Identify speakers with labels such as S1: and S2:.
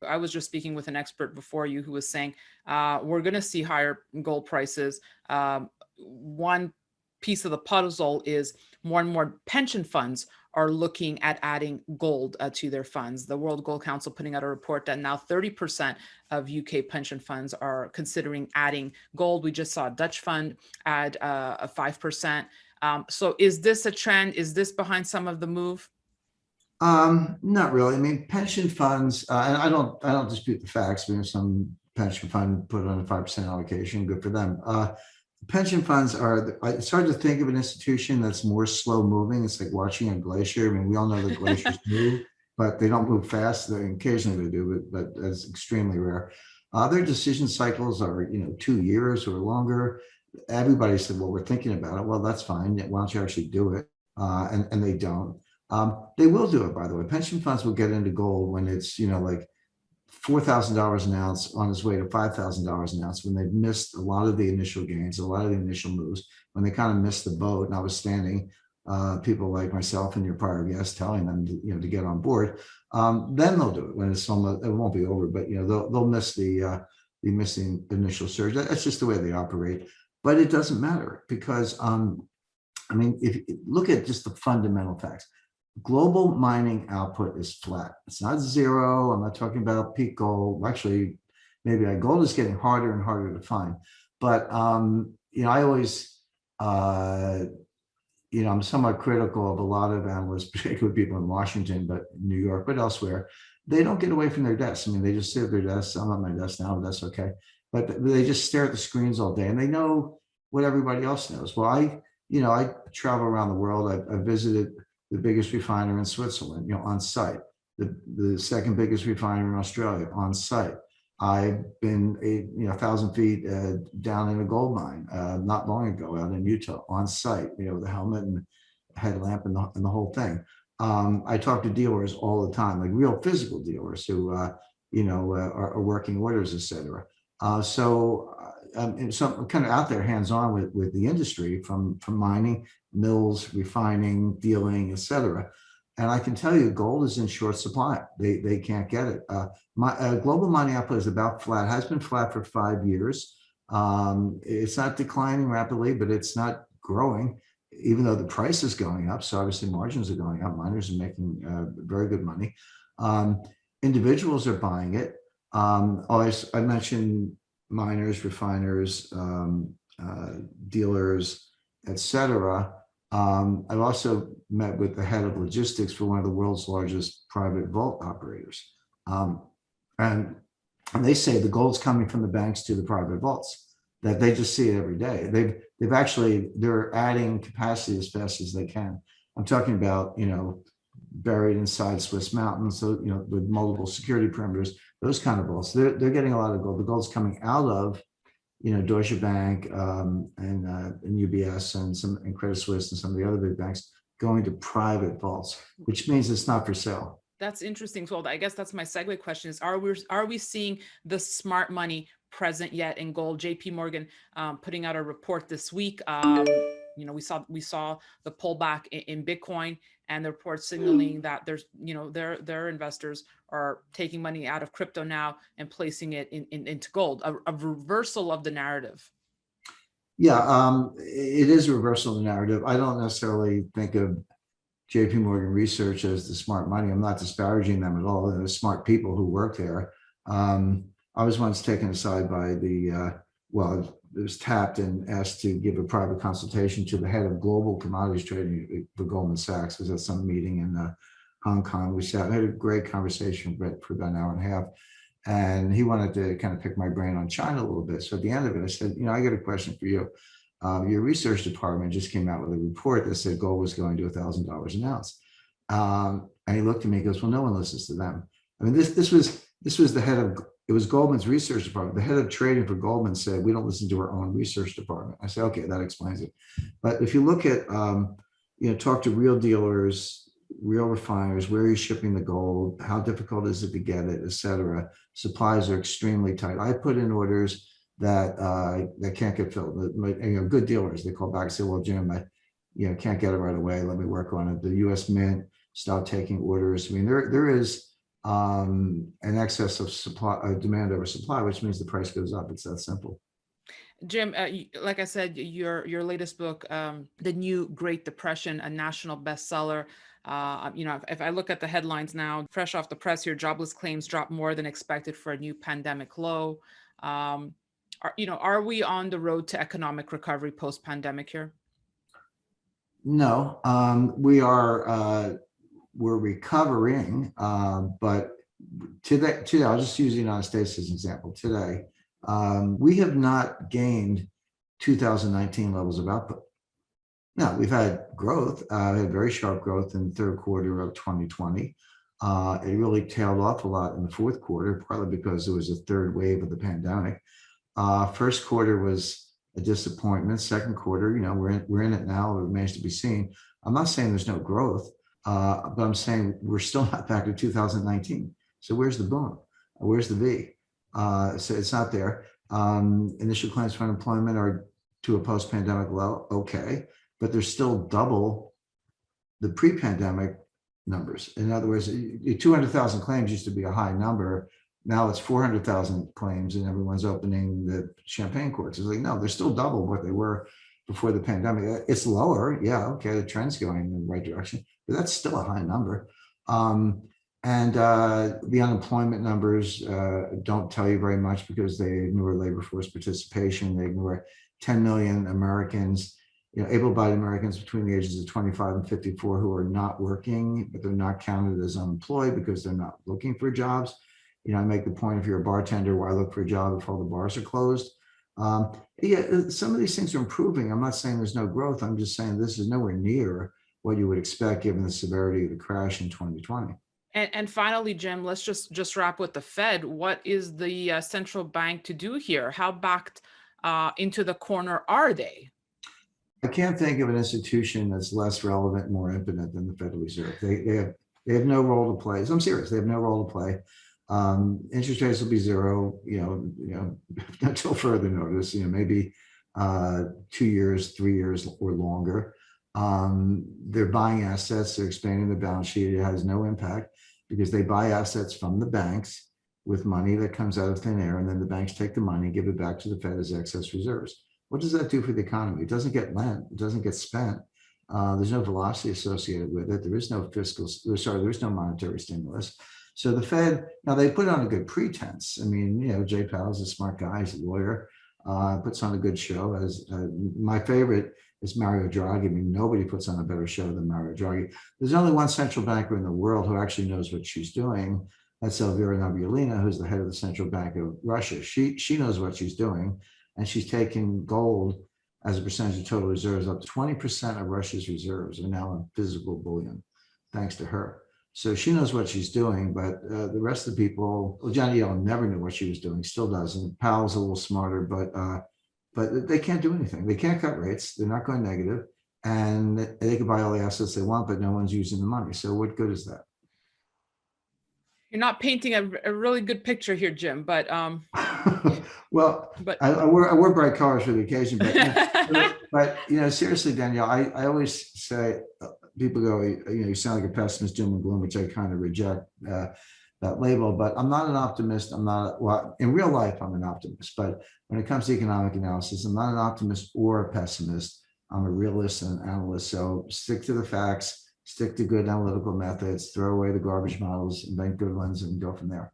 S1: I was just speaking with an expert before you who was saying we're going to see higher gold prices. One piece of the puzzle is more and more pension funds are looking at adding gold to their funds. The World Gold Council putting out a report that now 30% of UK pension funds are considering adding gold. We just saw a Dutch fund add a 5%. So is this a trend? Is this behind some of the move?
S2: Not really. I mean, pension funds, and I don't dispute the facts. I mean, some pension fund put on a 5% allocation, good for them. Pension funds are, it's hard to think of an institution that's more slow moving. It's like watching a glacier. I mean, we all know that glaciers move, but they don't move fast. They occasionally they do, but that's extremely rare. Their decision cycles are, 2 years or longer. Everybody said, well, we're thinking about it. Well, that's fine. Why don't you actually do it? And they don't. They will do it, by the way. Pension funds will get into gold when it's, like $4,000 an ounce on its way to $5,000 an ounce, when they've missed a lot of the initial gains, a lot of the initial moves, when they kind of missed the boat, notwithstanding people like myself and your prior guests telling them to get on board. Then they'll do it when it's almost, it won't be over, but they'll miss the missing initial surge. That's just the way they operate. But it doesn't matter because I mean, if you look at just the fundamental facts, global mining output is flat. It's not zero. I'm not talking about peak gold. Actually, maybe gold is getting harder and harder to find. But I always, I'm somewhat critical of a lot of analysts, particularly people in Washington, but New York, but elsewhere. They don't get away from their desks. I mean, they just sit at their desks. I'm at my desk now, but that's okay. But they just stare at the screens all day, and they know what everybody else knows. Well, I travel around the world. I visited the biggest refiner in Switzerland, on site, the second biggest refiner in Australia on site. I've been 1,000 feet down in a gold mine not long ago out in Utah on site, with a helmet and headlamp and the whole thing. I talk to dealers all the time, like real physical dealers who, are working orders, et cetera. So I'm kind of out there hands-on with the industry from mining, mills, refining, dealing, et cetera. And I can tell you gold is in short supply. They can't get it. Global mining output is about flat, has been flat for 5 years. It's not declining rapidly, but it's not growing, even though the price is going up. So obviously margins are going up. Miners are making very good money. Individuals are buying it. I mentioned miners, refiners, dealers, etc. I've also met with the head of logistics for one of the world's largest private vault operators. And they say the gold's coming from the banks to the private vaults, that they just see it every day. They're adding capacity as fast as they can. I'm talking about, buried inside Swiss mountains, so, with multiple security perimeters, those kind of vaults. They're getting a lot of gold. The gold's coming out of, Deutsche Bank and UBS and Credit Suisse and some of the other big banks, going to private vaults, which means it's not for sale.
S1: That's interesting. So I guess that's my segue question is, are we seeing the smart money present yet in gold? JP Morgan putting out a report this week. We saw the pullback in Bitcoin, and the report signaling that there's, their investors are taking money out of crypto now and placing it into gold, a reversal of the narrative.
S2: Yeah, it is a reversal of the narrative. I don't necessarily think of JP Morgan Research as the smart money. I'm not disparaging them at all. They're smart people who work there. I was once taken aside by it was tapped and asked to give a private consultation to the head of global commodities trading for Goldman Sachs. It was at some meeting in Hong Kong. We sat and had a great conversation for about an hour and a half. And he wanted to kind of pick my brain on China a little bit. So at the end of it, I said, I got a question for you. Your research department just came out with a report that said gold was going to $1,000 an ounce. And he looked at me and goes, well, no one listens to them. I mean, this was the head of, it was Goldman's research department. The head of trading for Goldman said, we don't listen to our own research department. I said, okay, that explains it. But if you look at, talk to real dealers, real refiners, where are you shipping the gold? How difficult is it to get it, et cetera? Supplies are extremely tight. I put in orders that can't get filled. Good dealers, they call back and say, well, Jim, I can't get it right away. Let me work on it. The US Mint stopped taking orders. I mean, there is an excess of supply, demand over supply, which means the price goes up. It's that simple.
S1: Jim, like I said, your latest book, The New Great Depression, a national bestseller. If I look at the headlines now, fresh off the press here, jobless claims dropped more than expected for a new pandemic low. Are we on the road to economic recovery post-pandemic here?
S2: No, we're recovering, but today, I'll just use the United States as an example. Today, we have not gained 2019 levels of output. Now, we've had growth, we had very sharp growth in the third quarter of 2020. It really tailed off a lot in the fourth quarter, partly because there was a third wave of the pandemic. First quarter was a disappointment. Second quarter, we're in it now. It remains to be seen. I'm not saying there's no growth, but I'm saying we're still not back to 2019. So where's the boom? Where's the V? So it's not there. Initial claims for unemployment are to a post-pandemic low, okay, but they're still double the pre-pandemic numbers. In other words, 200,000 claims used to be a high number. Now it's 400,000 claims and everyone's opening the champagne corks. It's like, no, they're still double what they were before the pandemic. It's lower. Yeah, okay, the trend's going in the right direction, but that's still a high number. The unemployment numbers don't tell you very much because they ignore labor force participation. They ignore 10 million Americans, able-bodied Americans between the ages of 25 and 54 who are not working, but they're not counted as unemployed because they're not looking for jobs. I make the point, if you're a bartender, why look for a job if all the bars are closed? Some of these things are improving. I'm not saying there's no growth. I'm just saying this is nowhere near what you would expect given the severity of the crash in 2020.
S1: And finally, Jim, let's just wrap with the Fed. What is the central bank to do here? How backed into the corner are they?
S2: I can't think of an institution that's less relevant, more impotent than the Federal Reserve. They have no role to play. So I'm serious. They have no role to play. Interest rates will be zero, until further notice, maybe 2 years, 3 years or longer. They're buying assets, they're expanding the balance sheet. It has no impact because they buy assets from the banks with money that comes out of thin air, and then the banks take the money and give it back to the Fed as excess reserves. What does that do for the economy? It doesn't get lent, it doesn't get spent. There's no velocity associated with it. There is no there's no monetary stimulus. So the Fed, now they put on a good pretense. I mean, Jay Powell's a smart guy, he's a lawyer, puts on a good show. As my favorite is Mario Draghi. I mean, nobody puts on a better show than Mario Draghi. There's only one central banker in the world who actually knows what she's doing. That's Elvira Nabiullina, who's the head of the Central Bank of Russia. She knows what she's doing, and she's taken gold as a percentage of total reserves. Up to 20% of Russia's reserves are now in physical bullion, thanks to her. So she knows what she's doing, but the rest of the people, well, Janet Yellen never knew what she was doing, still doesn't. Powell's a little smarter, but they can't do anything. They can't cut rates. They're not going negative, and they can buy all the assets they want, but no one's using the money. So what good is that?
S1: You're not painting a really good picture here, Jim, but
S2: well, I wear bright colors for the occasion, but seriously, Danielle, I always say, people go, you sound like a pessimist, doom and gloom, which I kind of reject that label, but I'm not an optimist. In real life, I'm an optimist, but when it comes to economic analysis, I'm not an optimist or a pessimist. I'm a realist and an analyst. So stick to the facts, stick to good analytical methods, throw away the garbage models, invent good ones, and go from there.